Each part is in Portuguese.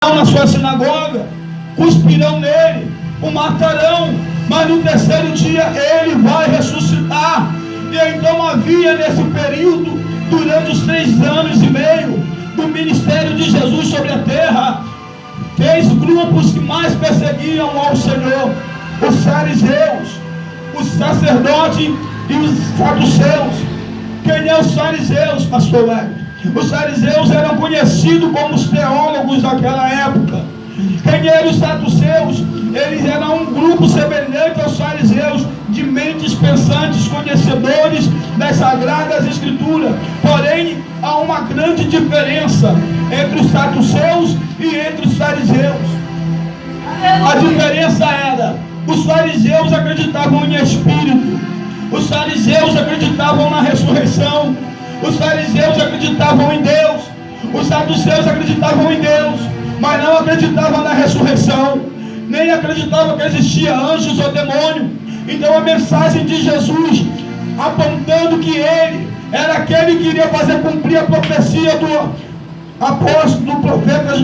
na sua sinagoga, cuspirão nele, o matarão, mas no terceiro dia ele vai ressuscitar. E então havia nesse período, durante os 3 anos e meio do ministério de Jesus sobre a terra, 3 grupos que mais perseguiam ao Senhor: os fariseus, os sacerdotes e os saduceus. Quem é os fariseus, pastor Wellington? Os fariseus eram conhecidos como os teólogos daquela época. Quem eram os saduceus? Eles eram um grupo semelhante aos fariseus, de mentes pensantes, conhecedores das sagradas escrituras. Porém, há uma grande diferença entre os saduceus e entre os fariseus. A diferença era: os fariseus acreditavam em espírito, os fariseus acreditavam na ressurreição, os fariseus acreditavam em Deus, os saduceus acreditavam em Deus, mas não acreditavam na ressurreição, nem acreditavam que existia anjos ou demônio. Então a mensagem de Jesus, apontando que ele era aquele que iria fazer cumprir a profecia do apóstolo, do profeta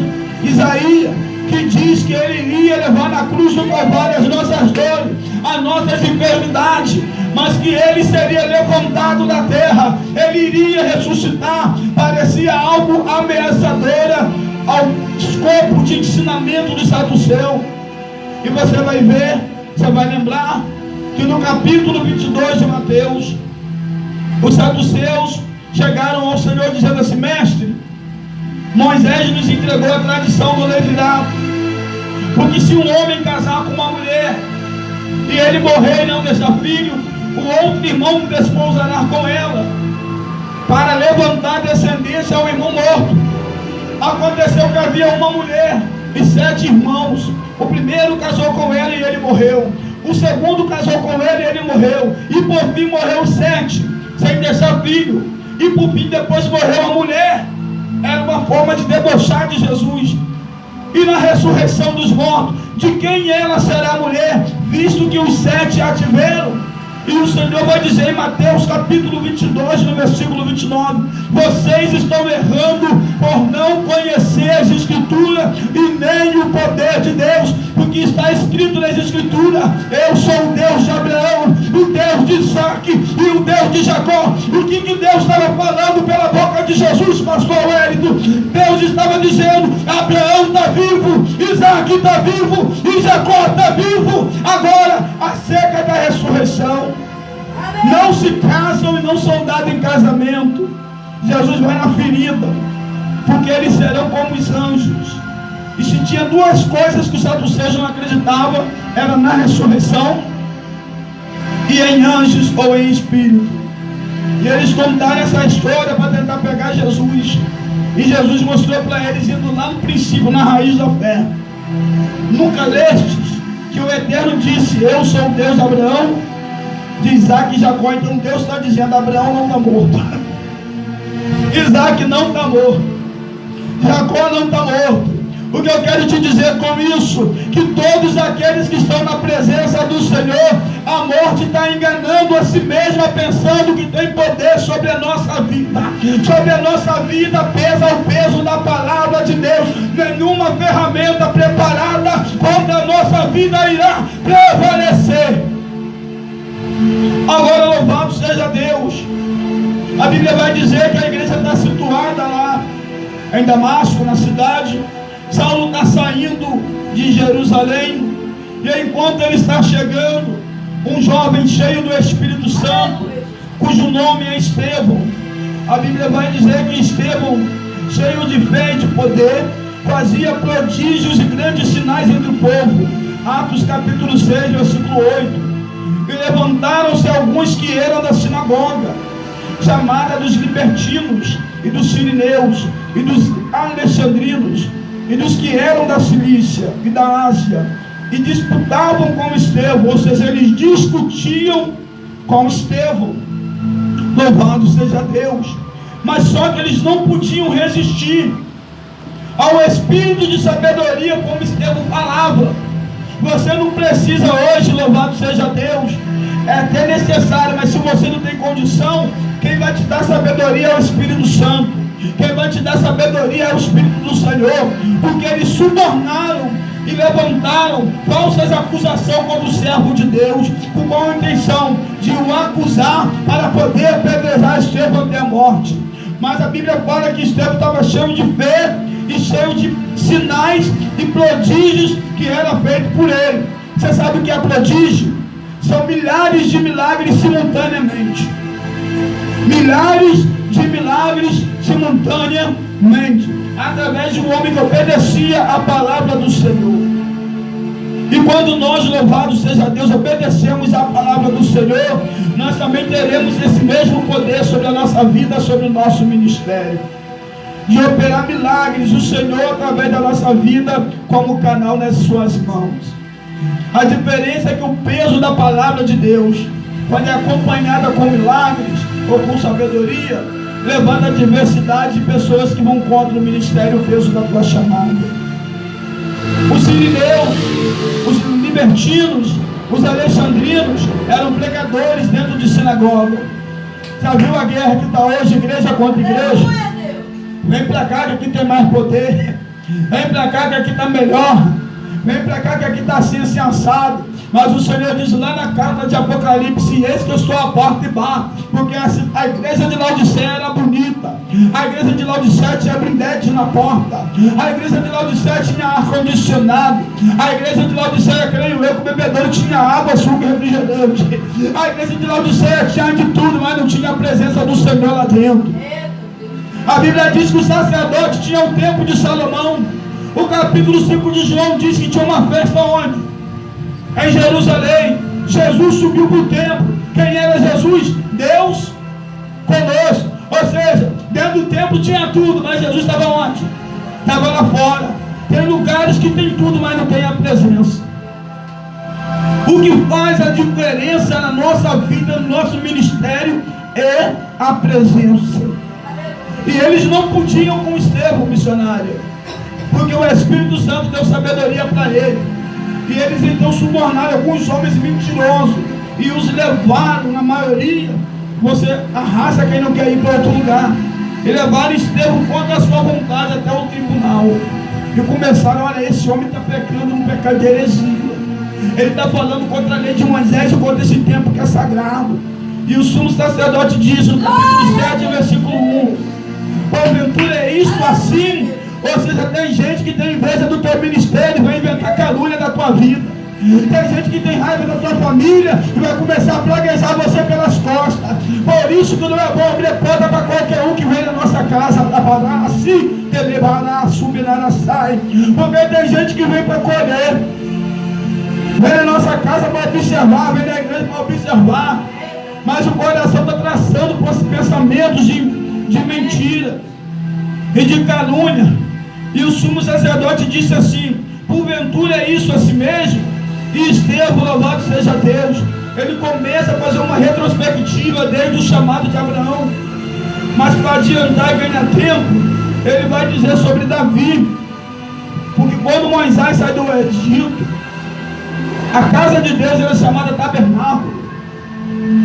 Isaías, que diz que ele iria levar na cruz do Calvário as nossas dores, as nossas enfermidades, mas que ele seria levantado da terra, ele iria ressuscitar. Parecia algo ameaçador ao escopo de ensinamento do saduceu. E você vai ver, você vai lembrar que no capítulo 22 de Mateus, os saduceus chegaram ao Senhor dizendo assim: mestre, Moisés nos entregou a tradição do levirato, porque se um homem casar com uma mulher e ele morrer e não deixar filho, o outro irmão desposará com ela, para levantar descendência ao irmão morto. Aconteceu que havia uma mulher e 7 irmãos. O primeiro casou com ela e ele morreu. O segundo casou com ela e ele morreu. E por fim morreu 7, sem deixar filho. E por fim depois morreu a mulher. Era uma forma de debochar de Jesus. E na ressurreição dos mortos, de quem ela será a mulher, visto que os 7 a tiveram? E o Senhor vai dizer em Mateus capítulo 22, no versículo 29, vocês estão errando por não conhecer as escrituras e nem o poder de Deus, porque está escrito nas escrituras: eu sou o Deus de Abraão, o Deus de Isaac e o Deus de Jacó. O que Deus estava falando pela boca de Jesus, pastor Wellington? Deus estava dizendo: Abraão está vivo, Isaac está vivo e Jacó está vivo. Agora, acerca da ressurreição, não se casam e não são dados em casamento. Jesus vai na ferida, porque eles serão como os anjos. E se tinha 2 coisas que os saduceus não acreditavam, era na ressurreição e em anjos ou em espírito. E eles contaram essa história para tentar pegar Jesus. E Jesus mostrou para eles, indo lá no princípio, na raiz da fé: nunca lestes que o Eterno disse: eu sou o Deus de Abraão, de Isaac e Jacó? Então Deus está dizendo: Abraão não está morto, Isaac não está morto, Jacó não está morto. O que eu quero te dizer com isso? Que todos aqueles que estão na presença do Senhor, a morte está enganando a si mesma, pensando que tem poder sobre a nossa vida. Sobre a nossa vida pesa o peso da palavra de Deus. Nenhuma ferramenta preparada contra a nossa vida irá prevalecer. Agora, louvado seja Deus. A Bíblia vai dizer que a igreja está situada lá em Damasco, na cidade. Saulo está saindo de Jerusalém, e enquanto ele está chegando, um jovem cheio do Espírito Santo, cujo nome é Estevão. A Bíblia vai dizer que Estevão, cheio de fé e de poder, fazia prodígios e grandes sinais entre o povo. Atos capítulo 6, versículo 8. E levantaram-se alguns que eram da sinagoga, chamada dos libertinos, e dos sirineus, e dos alexandrinos, e dos que eram da Cilícia e da Ásia, e disputavam com Estevão, ou seja, eles discutiam com Estevão. Louvado seja Deus. Mas só que eles não podiam resistir ao espírito de sabedoria, como Estevão falava. Você não precisa hoje, louvado seja Deus, é até necessário, mas se você não tem condição, quem vai te dar sabedoria é o Espírito Santo. Quem vai te dar sabedoria é o Espírito do Senhor, porque eles subornaram e levantaram falsas acusações contra o servo de Deus, com qual intenção? De o acusar para poder apedrejar Estevão até a morte. Mas a Bíblia fala que Estevão estava cheio de fé e cheio de sinais e prodígios que era feito por ele. Você sabe o que é prodígio? São milhares de milagres simultaneamente. Milhares de milagres simultaneamente, através de um homem que obedecia a palavra do Senhor. E quando nós, louvado seja Deus, obedecemos a palavra do Senhor, nós também teremos esse mesmo poder sobre a nossa vida, sobre o nosso ministério, de operar milagres, o Senhor através da nossa vida como canal nas suas mãos. A diferença é que o peso da palavra de Deus, quando é acompanhada com milagres ou com sabedoria, levanta a diversidade de pessoas que vão contra o ministério, o peso da tua chamada. Os sirineus, os libertinos, os alexandrinos eram pregadores dentro de sinagoga. Já viu a guerra que está hoje, igreja contra igreja? Vem para cá que aqui tem mais poder. Vem para cá que aqui está melhor. Vem para cá que aqui está assim assado. Mas o Senhor diz lá na carta de Apocalipse: eis que eu estou à porta e bato. Porque a igreja de Laodiceia era bonita. A igreja de Laodiceia tinha brindete na porta. A igreja de Laodiceia tinha ar-condicionado. A igreja de Laodiceia, creio eu, que o bebedouro tinha água, suco e refrigerante. A igreja de Laodiceia tinha de tudo, mas não tinha a presença do Senhor lá dentro. A Bíblia diz que o sacerdote tinha o templo de Salomão. O capítulo 5 de João diz que tinha uma festa onde? Em Jerusalém. Jesus subiu para o templo. Quem era Jesus? Deus conosco. Ou seja, dentro do templo tinha tudo, mas Jesus estava onde? Estava lá fora. Tem lugares que tem tudo, mas não tem a presença. O que faz a diferença na nossa vida, no nosso ministério, é a presença. E eles não podiam com Estevão, missionário, porque o Espírito Santo deu sabedoria para ele. E eles então subornaram alguns homens mentirosos e os levaram, na maioria, você arrasta quem não quer ir para outro lugar, e levaram Estevão contra a sua vontade até o tribunal. E começaram: olha, esse homem está pecando um pecado de heresia. Ele está falando contra a lei de Moisés e contra esse tempo que é sagrado. E o sumo sacerdote diz no capítulo 7, versículo 1: porventura é isto assim? Ou seja, tem gente que tem inveja do teu ministério e vai inventar calúnia da tua vida. Tem gente que tem raiva da tua família e vai começar a praguejar você pelas costas. Por isso que não é bom abrir porta para qualquer um que vem na nossa casa. Assim, porque tem gente que vem para colher. Vem na nossa casa para observar, vem na igreja para observar. Mas o coração está traçando por pensamentos de mentira e de calúnia. E o sumo sacerdote disse assim: porventura é isso assim mesmo? E Estevão, louvado seja Deus, ele começa a fazer uma retrospectiva desde o chamado de Abraão. Mas para adiantar e ganhar tempo, ele vai dizer sobre Davi. Porque quando Moisés sai do Egito, a casa de Deus era chamada tabernáculo.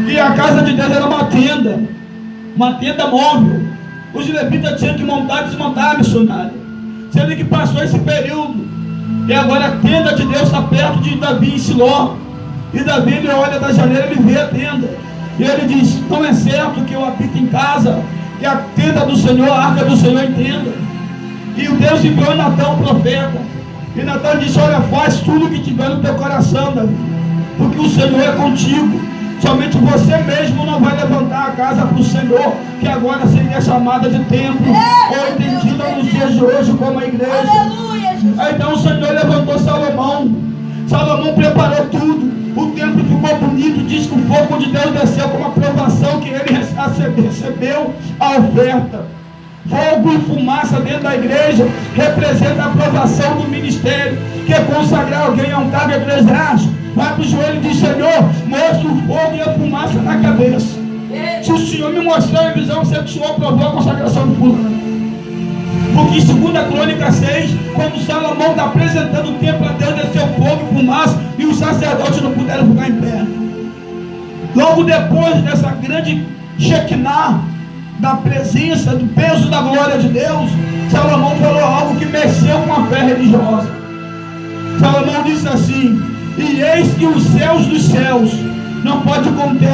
E a casa de Deus era uma tenda móvel. Os levitas tinham que montar e desmontar, missionário. Sendo que passou esse período, e agora a tenda de Deus está perto de Davi em Siló. E Davi, ele olha da janela, ele vê a tenda, e ele diz: não é certo que eu habito em casa, que a tenda do Senhor, a arca do Senhor, entenda. E o Deus enviou Natão, o profeta, e Natão disse: olha, faz tudo o que tiver no teu coração, Davi, porque o Senhor é contigo. Somente você mesmo não vai levantar a casa para o Senhor, que agora seria chamada de templo, ou entendida nos dias de hoje como a igreja. Aí então o Senhor levantou Salomão. Salomão preparou tudo. O templo ficou bonito. Diz que o fogo de Deus desceu como a provação que ele recebeu a oferta. Fogo e fumaça dentro da igreja representa a aprovação do ministério, que é consagrar alguém a um cargo eclesiástico. Vai para o joelho e diz: Senhor, mostra o fogo e a fumaça na cabeça. Se o Senhor me mostrar a visão, você que o Senhor aprovou a consagração do fulano. Porque em 2 Crônicas 6, quando Salomão está apresentando o templo a Deus, desceu fogo e fumaça, e os sacerdotes não puderam ficar em pé. Logo depois dessa grande Shekinah, da presença, do peso da glória de Deus, Salomão falou algo que mexeu com a fé religiosa. Salomão disse assim: e eis que os céus dos céus não pode conter